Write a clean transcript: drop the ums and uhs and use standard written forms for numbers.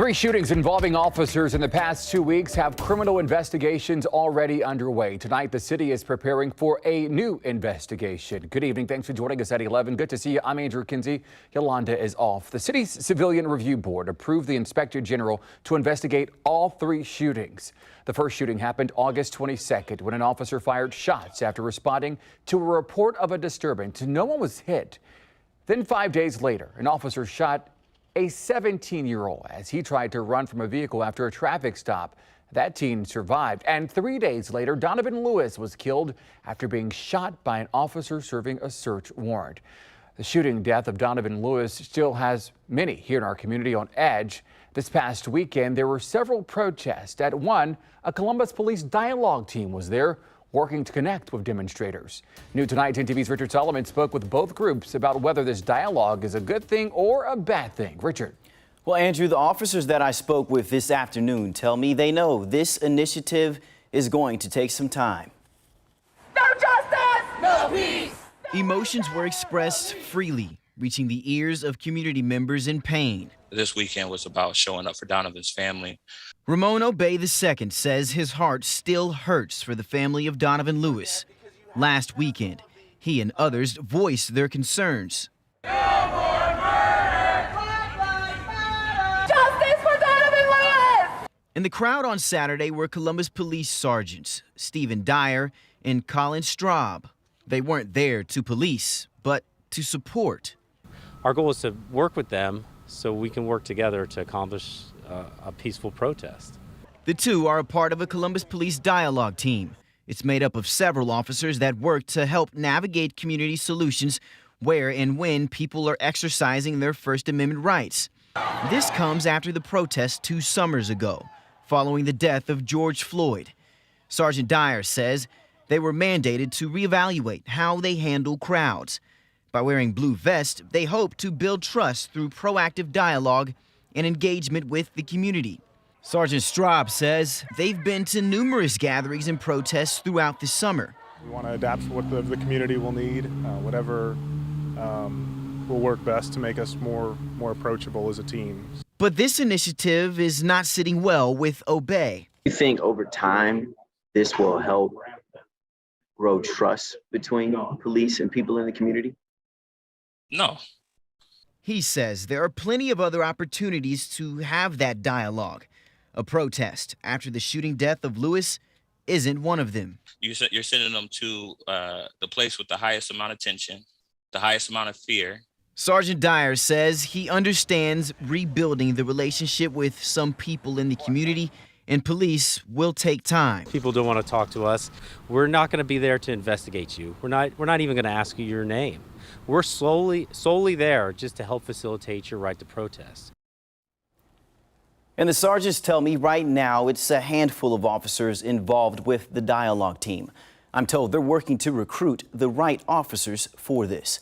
Three shootings involving officers in the past 2 weeks have criminal investigations already underway. Tonight, the city is preparing for a new investigation. Good evening. Thanks for joining us at 11. Good to see you. I'm Andrew Kinsey. Yolanda is off. The city's Civilian Review Board approved the Inspector General to investigate all three shootings. The first shooting happened August 22nd when an officer fired shots after responding to a report of a disturbance. No one was hit. Then 5 days later, an officer shot a 17-year-old as he tried to run from a vehicle after a traffic stop. That teen survived. And 3 days later, Donovan Lewis was killed after being shot by an officer serving a search warrant. The shooting death of Donovan Lewis still has many here in our community on edge. This past weekend, there were several protests. At one, a Columbus Police dialogue team was there, working to connect with demonstrators. New tonight, 10 TV's Richard Solomon spoke with both groups about whether this dialogue is a good thing or a bad thing. Richard. Well, Andrew, the officers that I spoke with this afternoon tell me they know this initiative is going to take some time. No justice! No peace! Emotions were expressed freely, reaching the ears of community members in pain. This weekend was about showing up for Donovan's family. Ramon Obey II says his heart still hurts for the family of Donovan Lewis. Last weekend, he and others voiced their concerns. Justice for Donovan Lewis! In the crowd on Saturday were Columbus Police Sergeants Stephen Dyer and Colin Straub. They weren't there to police, but to support. Our goal is to work with them so we can work together to accomplish a peaceful protest. The two are a part of a Columbus Police dialogue team. It's made up of several officers that work to help navigate community solutions where and when people are exercising their First Amendment rights. This comes after the protest 2 summers ago, following the death of George Floyd. Sergeant Dyer says they were mandated to reevaluate how they handle crowds. By wearing blue vests, they hope to build trust through proactive dialogue and engagement with the community. Sergeant Straub says they've been to numerous gatherings and protests throughout the summer. We want to adapt to what the community will need, whatever will work best to make us more approachable as a team. But this initiative is not sitting well with Obey. You think over time this will help grow trust between police and people in the community? No. He says there are plenty of other opportunities to have that dialogue. A protest after the shooting death of Lewis isn't one of them. You're sending them to the place with the highest amount of tension, the highest amount of fear. Sergeant Dyer says he understands rebuilding the relationship with some people in the community and police will take time. People don't want to talk to us. We're not going to be there to investigate you. We're not even going to ask you your name. We're solely there just to help facilitate your right to protest. And the sergeants tell me right now it's a handful of officers involved with the dialogue team. I'm told they're working to recruit the right officers for this.